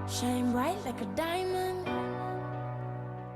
Shine bright like a diamond.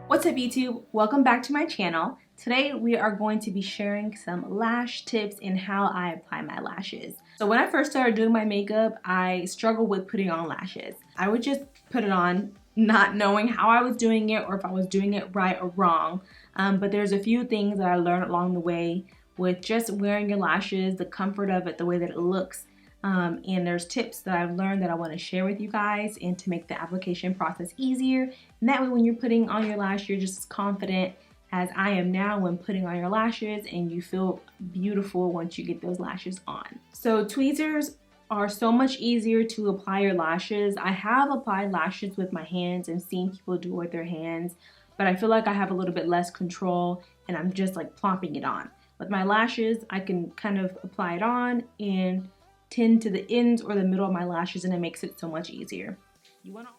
What's up YouTube? Welcome back to my channel. Today we are going to be sharing some lash tips and how I apply my lashes. So when I first started doing my makeup, I struggled with putting on lashes. I would just put it on not knowing how I was doing it or if I was doing it right or wrong. But there's a few things that I learned along the way with just wearing your lashes, the comfort of it, the way that it looks. And there's tips that I've learned that I want to share with you guys and to make the application process easier. And that way when you're putting on your lash, you're just as confident as I am now when putting on your lashes, and you feel beautiful once you get those lashes on. So tweezers are so much easier to apply your lashes. I have applied lashes with my hands and seen people do it with their hands, but I feel like I have a little bit less control and I'm just like plopping it on. With my lashes, I can kind of apply it on and tend to the ends or the middle of my lashes, and it makes it so much easier.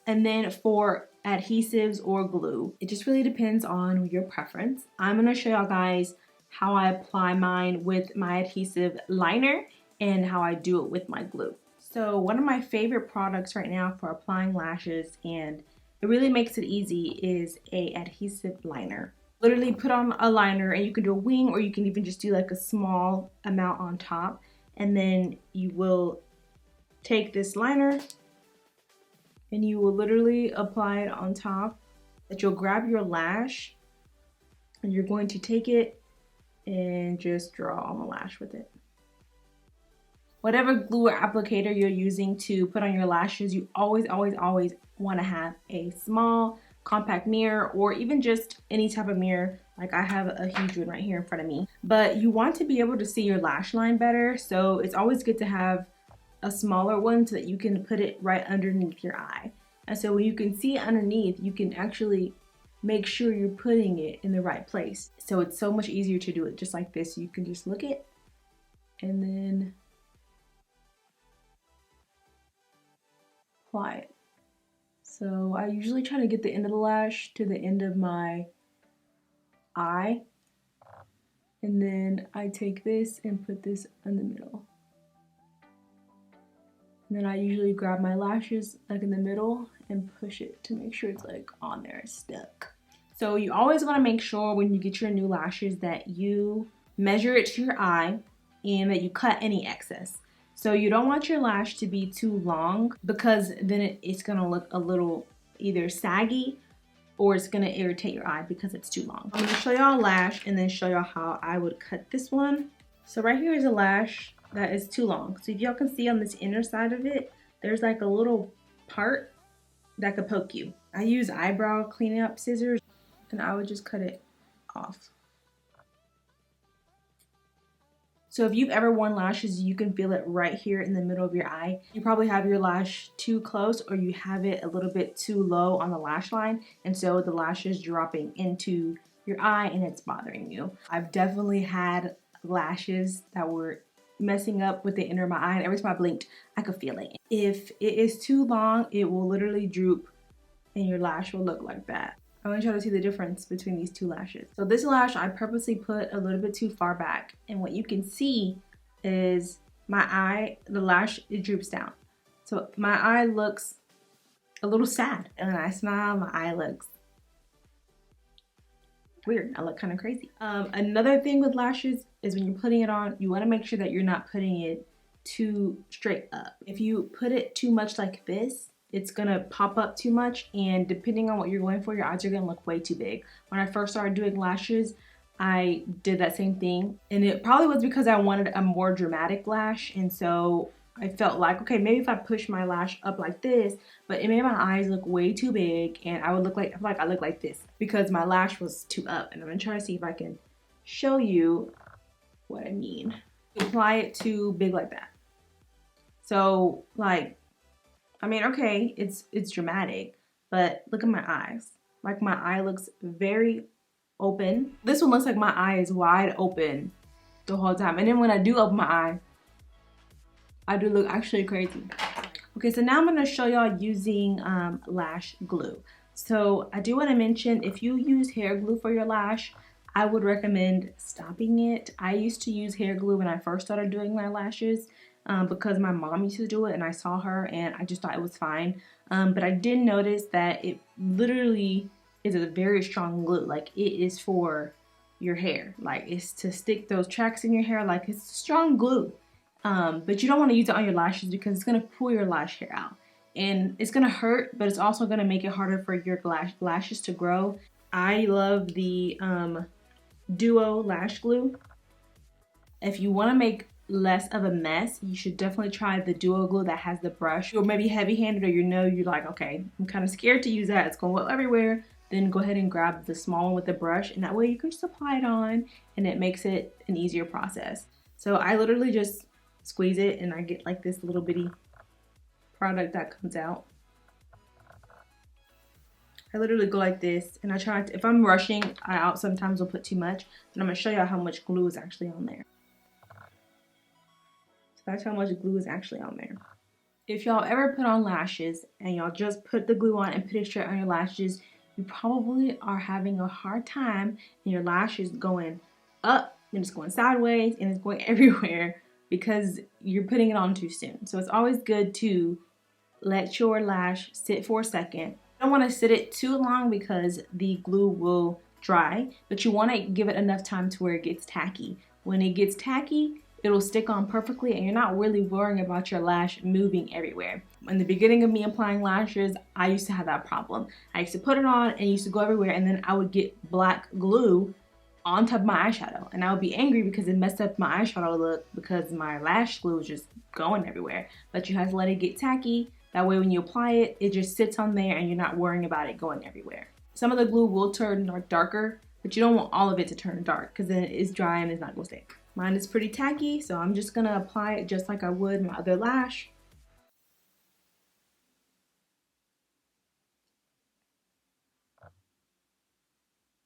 And then for adhesives or glue, it just really depends on your preference. I'm gonna show y'all guys how I apply mine with my adhesive liner and how I do it with my glue. So one of my favorite products right now for applying lashes, and it really makes it easy, is a adhesive liner. Literally put on a liner and you can do a wing, or you can even just do like a small amount on top. And then you will take this liner and you will literally apply it on top. That you'll grab your lash and you're going to take it and just draw on the lash with it. Whatever glue or applicator you're using to put on your lashes, you always want to have a small compact mirror, or even just any type of mirror. Like I have a huge one right here in front of me. But you want to be able to see your lash line better, so it's always good to have a smaller one so that you can put it right underneath your eye. And so when you can see underneath, you can actually make sure you're putting it in the right place. So it's so much easier to do it just like this. You can just look it and then apply it. So I usually try to get the end of the lash to the end of my eye, and then I take this and put this in the middle. And then I usually grab my lashes like in the middle and push it to make sure it's like on there, stuck. So you always want to make sure when you get your new lashes that you measure it to your eye and that you cut any excess. So you don't want your lash to be too long, because then it's gonna look a little either saggy or it's gonna irritate your eye because it's too long. I'm gonna show y'all a lash and then show y'all how I would cut this one. So right here is a lash that is too long. So if y'all can see on this inner side of it, there's like a little part that could poke you. I use eyebrow cleanup scissors and I would just cut it off. So if you've ever worn lashes, you can feel it right here in the middle of your eye. You probably have your lash too close, or you have it a little bit too low on the lash line, and so the lash is dropping into your eye and it's bothering you. I've definitely had lashes that were messing up with the inner of my eye, and every time I blinked, I could feel it. If it is too long, it will literally droop and your lash will look like that. I want you to see the difference between these two lashes. So this lash I purposely put a little bit too far back, and what you can see is my eye, the lash, it droops down. So my eye looks a little sad, and when I smile, my eye looks weird. I look kind of crazy. Another thing with lashes is when you're putting it on, you want to make sure that you're not putting it too straight up. If you put it too much like this, it's gonna pop up too much, and depending on what you're going for, your eyes are gonna look way too big. When I first started doing lashes, I did that same thing, and it probably was because I wanted a more dramatic lash, and so I felt like, okay, maybe if I push my lash up like this, but it made my eyes look way too big, and I would look like, I feel like I look like this because my lash was too up. And I'm gonna try to see if I can show you what I mean. Apply it too big like that. So like, I mean, okay, it's dramatic, but look at my eyes. Like my eye looks very open. This one looks like my eye is wide open the whole time. And then when I do open my eye, I do look actually crazy. Okay, so now I'm gonna show y'all using lash glue. So I do want to mention, if you use hair glue for your lash, I would recommend stopping it. I used to use hair glue when I first started doing my lashes. because my mom used to do it and I saw her and I just thought it was fine. But I did notice that it literally is a very strong glue. Like, it is for your hair. Like, it's to stick those tracks in your hair. Like, it's strong glue. But you don't want to use it on your lashes because it's going to pull your lash hair out. And it's going to hurt, but it's also going to make it harder for your lashes to grow. I love the Duo Lash Glue. If you want to make less of a mess, you should definitely try the Duo Glue that has the brush. Or maybe heavy-handed, or you're like, okay, I'm kind of scared to use that. It's going to go everywhere. Then go ahead and grab the small one with the brush, and that way you can just apply it on, and it makes it an easier process. So I literally just squeeze it, and I get like this little bitty product that comes out. I literally go like this, and I try to, if I'm rushing, I sometimes will put too much, but I'm going to show y'all how much glue is actually on there. So that's how much glue is actually on there. If y'all ever put on lashes, and y'all just put the glue on and put it straight on your lashes, you probably are having a hard time, and your lash is going up, and it's going sideways, and it's going everywhere because you're putting it on too soon. So it's always good to let your lash sit for a second. You don't want to sit it too long because the glue will dry, but you want to give it enough time to where it gets tacky. When it gets tacky, it'll stick on perfectly, and you're not really worrying about your lash moving everywhere. In the beginning of me applying lashes, I used to have that problem. I used to put it on and it used to go everywhere, and then I would get black glue on top of my eyeshadow, and I would be angry because it messed up my eyeshadow look because my lash glue was just going everywhere. But you have to let it get tacky. That way when you apply it, it just sits on there and you're not worrying about it going everywhere. Some of the glue will turn darker, but you don't want all of it to turn dark because then it's dry and it's not going to stick. Mine is pretty tacky, so I'm just going to apply it just like I would my other lash.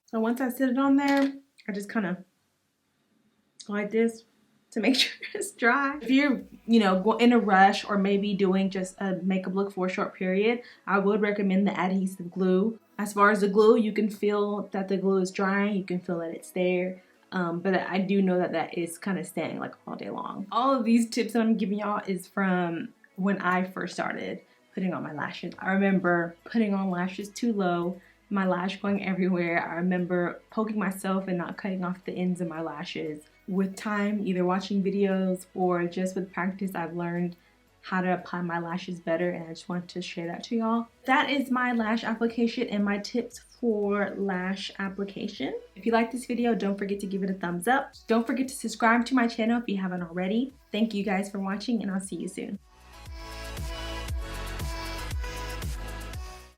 So once I sit it on there, I just kind of go like this to make sure it's dry. If you're, in a rush or maybe doing just a makeup look for a short period, I would recommend the adhesive glue. As far as the glue, you can feel that the glue is drying. You can feel that it's there. But I do know that that is kind of staying like all day long. All of these tips that I'm giving y'all is from when I first started putting on my lashes. I remember putting on lashes too low, my lash going everywhere. I remember poking myself and not cutting off the ends of my lashes. With time, either watching videos or just with practice, I've learned how to apply my lashes better, and I just wanted to share that to y'all. That is my lash application and my tips for lash application. If you like this video, don't forget to give it a thumbs up. Don't forget to subscribe to my channel if you haven't already. Thank you guys for watching, and I'll see you soon.